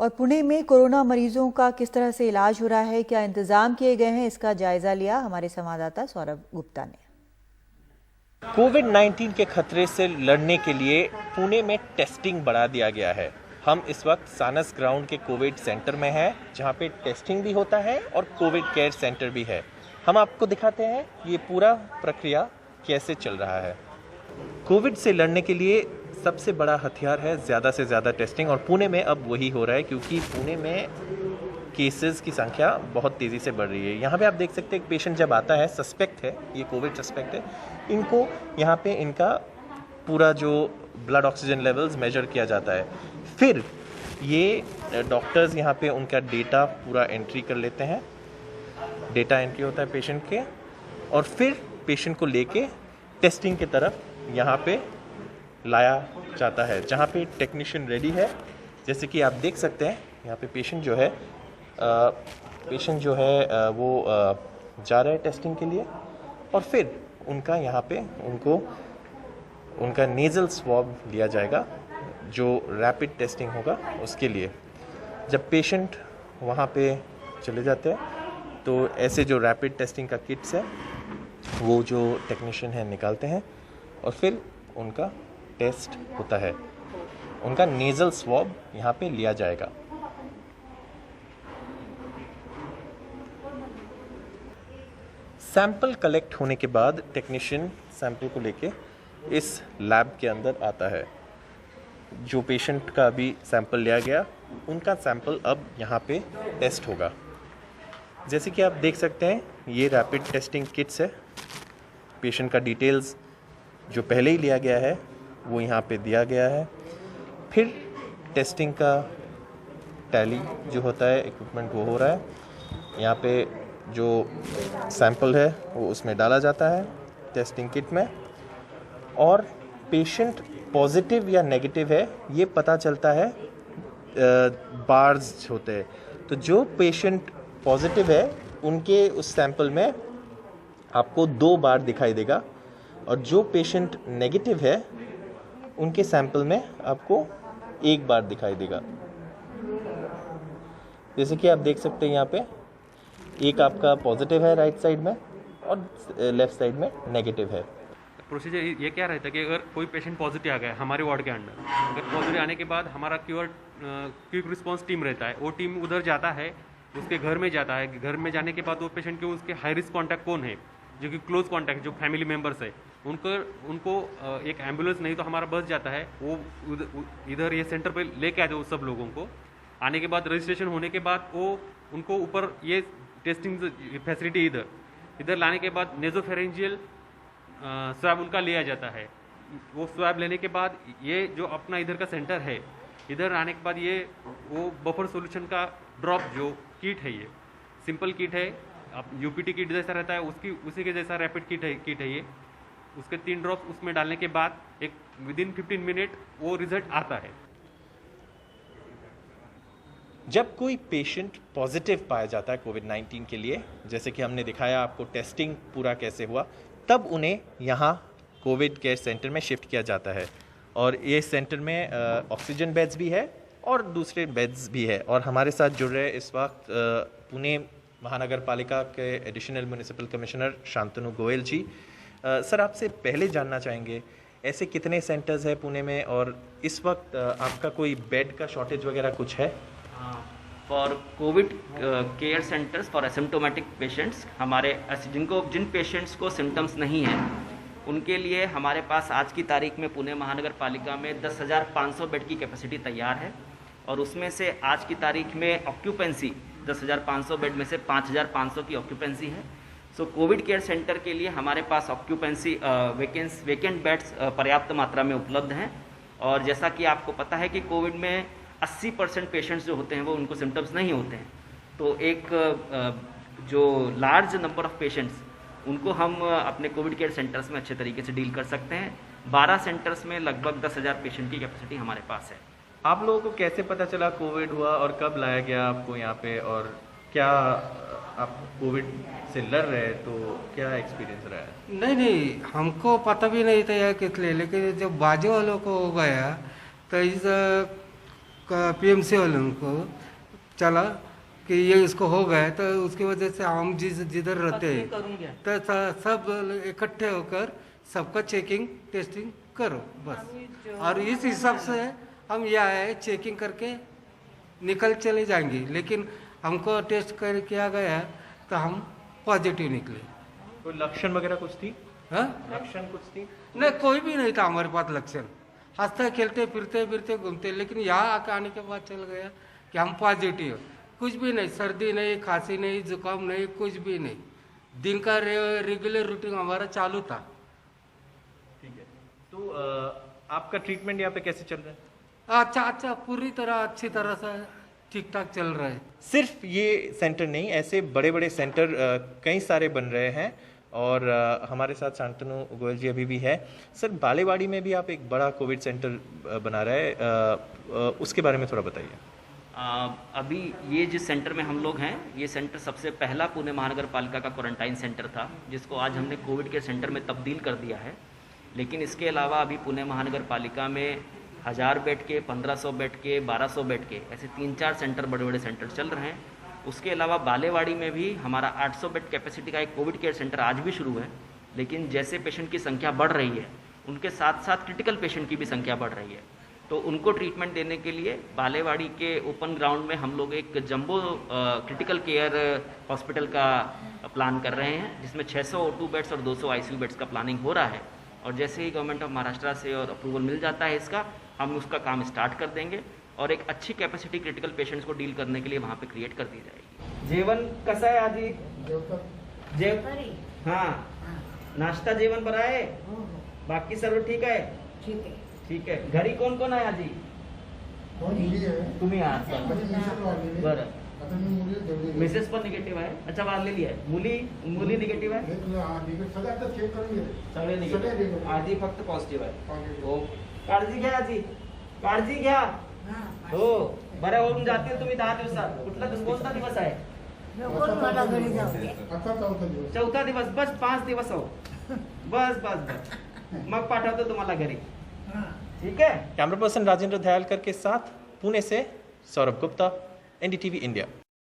और पुणे में कोरोना मरीजों का किस तरह से इलाज हो रहा है, क्या इंतजाम किए गए हैं, इसका जायजा लिया हमारे संवाददाता सौरभ गुप्ता ने। कोविड-19 के खतरे से लड़ने के लिए पुणे में टेस्टिंग बढ़ा दिया गया है। हम इस वक्त सानस ग्राउंड के कोविड सेंटर में हैं, जहां पे टेस्टिंग भी होता है और कोविड केयर सेंटर भी है। हम आपको दिखाते हैं ये पूरा प्रक्रिया कैसे चल रहा है। कोविड से लड़ने के लिए सबसे बड़ा हथियार है ज़्यादा से ज़्यादा टेस्टिंग, और पुणे में अब वही हो रहा है क्योंकि पुणे में केसेस की संख्या बहुत तेज़ी से बढ़ रही है। यहाँ पे आप देख सकते हैं एक पेशेंट जब आता है, सस्पेक्ट है, ये कोविड सस्पेक्ट है, इनको यहाँ पे इनका पूरा जो ब्लड ऑक्सीजन लेवल्स मेजर किया जाता है। फिर ये डॉक्टर्स यहाँ पे उनका डेटा पूरा एंट्री कर लेते हैं, डेटा एंट्री होता है पेशेंट के, और फिर पेशेंट को लेके टेस्टिंग की तरफ यहाँ पे लाया जाता है, जहाँ पे टेक्नीशियन रेडी है। जैसे कि आप देख सकते हैं यहाँ पे पेशेंट जो है वो जा रहा है टेस्टिंग के लिए, और फिर उनका यहाँ पे उनका नेज़ल स्वैब लिया जाएगा जो रैपिड टेस्टिंग होगा उसके लिए। जब पेशेंट वहाँ पे चले जाते हैं तो ऐसे जो रैपिड टेस्टिंग का किट्स है वो जो टेक्नीशियन है निकालते हैं, और फिर उनका टेस्ट होता है, उनका नेज़ल स्वैब यहाँ पे लिया जाएगा। सैंपल कलेक्ट होने के बाद टेक्नीशियन सैंपल को लेके इस लैब के अंदर आता है। जो पेशेंट का अभी सैंपल लिया गया, उनका सैंपल अब यहाँ पे टेस्ट होगा। जैसे कि आप देख सकते हैं ये रैपिड टेस्टिंग किट्स है। पेशेंट का डिटेल्स जो पहले ही लिया गया है वो यहाँ पे दिया गया है। फिर टेस्टिंग का टैली जो होता है, इक्विपमेंट वो हो रहा है। यहाँ पे जो सैंपल है वो उसमें डाला जाता है टेस्टिंग किट में, और पेशेंट पॉजिटिव या नेगेटिव है ये पता चलता है बार्स होते हैं। तो जो पेशेंट पॉजिटिव है उनके उस सैंपल में आपको 2 बार दिखाई देगा, और जो पेशेंट नेगेटिव है उनके सैंपल में आपको 1 बार दिखाई देगा। जैसे कि आप देख सकते हैं यहाँ पे एक आपका पॉजिटिव है राइट साइड में और लेफ्ट साइड में नेगेटिव है। प्रोसीजर ये क्या रहता है कि अगर कोई पेशेंट पॉजिटिव आ गया हमारे वार्ड के अंदर, अगर पॉजिटिव आने के बाद हमारा क्विक रिस्पांस टीम रहता है, वो टीम उधर जाता है, उसके घर में जाता है। घर में जाने के बाद वो पेशेंट के उसके हाई रिस्क कॉन्टैक्ट कौन है, जो कि क्लोज कॉन्टैक्ट, जो फैमिली मेम्बर्स है, उनको एक एम्बुलेंस नहीं तो हमारा बस जाता है, वो इधर ये सेंटर पे लेके आ जाओ सब लोगों को। आने के बाद रजिस्ट्रेशन होने के बाद वो उनको ऊपर ये टेस्टिंग फैसिलिटी इधर लाने के बाद नेजोफेरेंजियल स्वैब उनका लिया जाता है। वो स्वैब लेने के बाद ये जो अपना इधर का सेंटर है, इधर आने के बाद ये वो बफर सॉल्यूशन का ड्रॉप जो किट है, ये सिंपल किट है, अब यूपीटी किट जैसा रहता है उसी के जैसा रैपिड किट है ये। उसके 3 ड्रॉप उसमें डालने के बाद एक विदिन 15 मिनट वो रिजल्ट आता है। जब कोई पेशेंट पॉजिटिव पाया जाता है कोविड-19 के लिए, जैसे कि हमने दिखाया आपको टेस्टिंग पूरा कैसे हुआ, तब उन्हें यहाँ कोविड केयर सेंटर में शिफ्ट किया जाता है। और ये सेंटर में ऑक्सीजन बेड्स भी है और दूसरे बेड्स भी है। और हमारे साथ जुड़ रहे इस वक्त पुणे महानगर पालिका के additional municipal commissioner Shantanu Goyal ji. Sir, आपसे पहले जानना चाहेंगे ऐसे कितने सेंटर्स हैं पुणे में, और इस वक्त आपका कोई बेड का शॉर्टेज वगैरह कुछ है? For Covid care centres for asymptomatic patients, हमारे जिन पेशेंट्स को सिम्टम्स नहीं हैं उनके लिए हमारे पास आज की तारीख में पुणे महानगर पालिका में 10,500 बेड की कैपेसिटी तैयार है, और उसमें से आज की तारीख में ऑक्यूपेंसी 10,500 बेड में से 5,500 की ऑक्यूपेंसी है। सो कोविड केयर सेंटर के लिए हमारे पास ऑक्यूपेंसी वेकेंट बेड्स पर्याप्त मात्रा में उपलब्ध हैं। और जैसा कि आपको पता है कि कोविड में 80% पेशेंट्स जो होते हैं वो उनको सिम्टम्स नहीं होते हैं, तो एक जो लार्ज नंबर ऑफ पेशेंट्स उनको हम अपने कोविड केयर सेंटर्स में अच्छे तरीके से डील कर सकते हैं। 12 सेंटर्स में लगभग 10,000 पेशेंट की कैपेसिटी हमारे पास है। आप लोगों को कैसे पता चला कोविड हुआ और कब लाया गया आपको यहाँ पे, और क्या आप कोविड से लड़ रहे हैं तो क्या एक्सपीरियंस रहा है? नहीं, हमको पता भी नहीं था यह किस लिए, लेकिन जब बाजू वालों को हो गया तो इस पीएमसी वालों को चला कि ये इसको हो गया है, तो उसकी वजह से हम जिधर रहते हैं तो सब इकट्ठे होकर सबका चेकिंग टेस्टिंग करो बस। और इस हिसाब से हम ये आए चेकिंग करके निकल चले जाएंगे, लेकिन हमको टेस्ट कर किया गया तो हम पॉजिटिव निकले। कोई लक्षण वगैरह कुछ थी? हाँ लक्षण कुछ थी? नहीं, कोई भी नहीं था हमारे पास लक्षण। हंसते खेलते फिरते घूमते, लेकिन यहाँ आने के बाद चल गया कि हम पॉजिटिव। कुछ भी नहीं, सर्दी नहीं, खांसी नहीं, जुकाम नहीं, कुछ भी नहीं। दिन का रेगुलर रूटीन हमारा चालू था। ठीक है, तो आपका ट्रीटमेंट यहाँ पे कैसे चल रहा है? अच्छा, पूरी तरह अच्छी तरह से ठीक ठाक चल रहा है। सिर्फ ये सेंटर नहीं, ऐसे बड़े बड़े सेंटर कई सारे बन रहे हैं और हमारे साथ शांतनु गोयल जी अभी भी है। सर, बालेवाड़ी में भी आप एक बड़ा कोविड सेंटर बना रहे हैं, उसके बारे में थोड़ा बताइए। अभी ये जिस सेंटर में हम लोग हैं, ये सेंटर सबसे पहला पुणे महानगर पालिका का क्वारंटाइन सेंटर था, जिसको आज हमने कोविड के सेंटर में तब्दील कर दिया है। लेकिन इसके अलावा अभी पुणे महानगर पालिका में 1000 बेड के, 1500 बेड के, 1200 बेड के, ऐसे 3-4 सेंटर बड़े बड़े सेंटर चल रहे हैं। उसके अलावा बालेवाड़ी में भी हमारा 800 बेड कैपेसिटी का एक कोविड केयर सेंटर आज भी शुरू है। लेकिन जैसे पेशेंट की संख्या बढ़ रही है, उनके साथ साथ क्रिटिकल पेशेंट की भी संख्या बढ़ रही है, तो उनको ट्रीटमेंट देने के लिए बालेवाड़ी के ओपन ग्राउंड में हम लोग एक जंबो क्रिटिकल केयर हॉस्पिटल का प्लान कर रहे हैं, जिसमें 600 O2 बेड्स और 200 ICU बेड्स का प्लानिंग हो रहा है। और जैसे ही गवर्नमेंट ऑफ महाराष्ट्र से और अप्रूवल मिल जाता है इसका, हम उसका काम स्टार्ट कर देंगे और एक अच्छी कैपेसिटी क्रिटिकल पेशेंट्स को डील करने के लिए वहाँ पे क्रिएट कर दी जाएगी। जेवण कसं आहे आजी? हाँ, नाश्ता जेवण बरं आहे? बाकी सर्व ठीक आहे? ठीक आहे। घरी कोण कोण आहे आजी? तुम्ही आहात? बरं, मिसेस पण निगेटिव्ह आहे? अच्छा, वाढलेली आहे। मुली निगेटिव्ह आहे? सगळे निगेटिव्ह, आजी फक्त पॉझिटिव्ह आहे। हो, काळजी घ्या आजी, काळजी घ्या। हो, बऱ्या होऊन जातील तुम्ही 10 दिवसात। कोणता दिवस आहे? चौथा दिवस, बस 5 दिवस हो, बस मग पाठवतो तुम्हाला घरी, ठीक है। कैमरा पर्सन राजेंद्र दयालकर के साथ पुणे से सौरभ गुप्ता, NDTV इंडिया।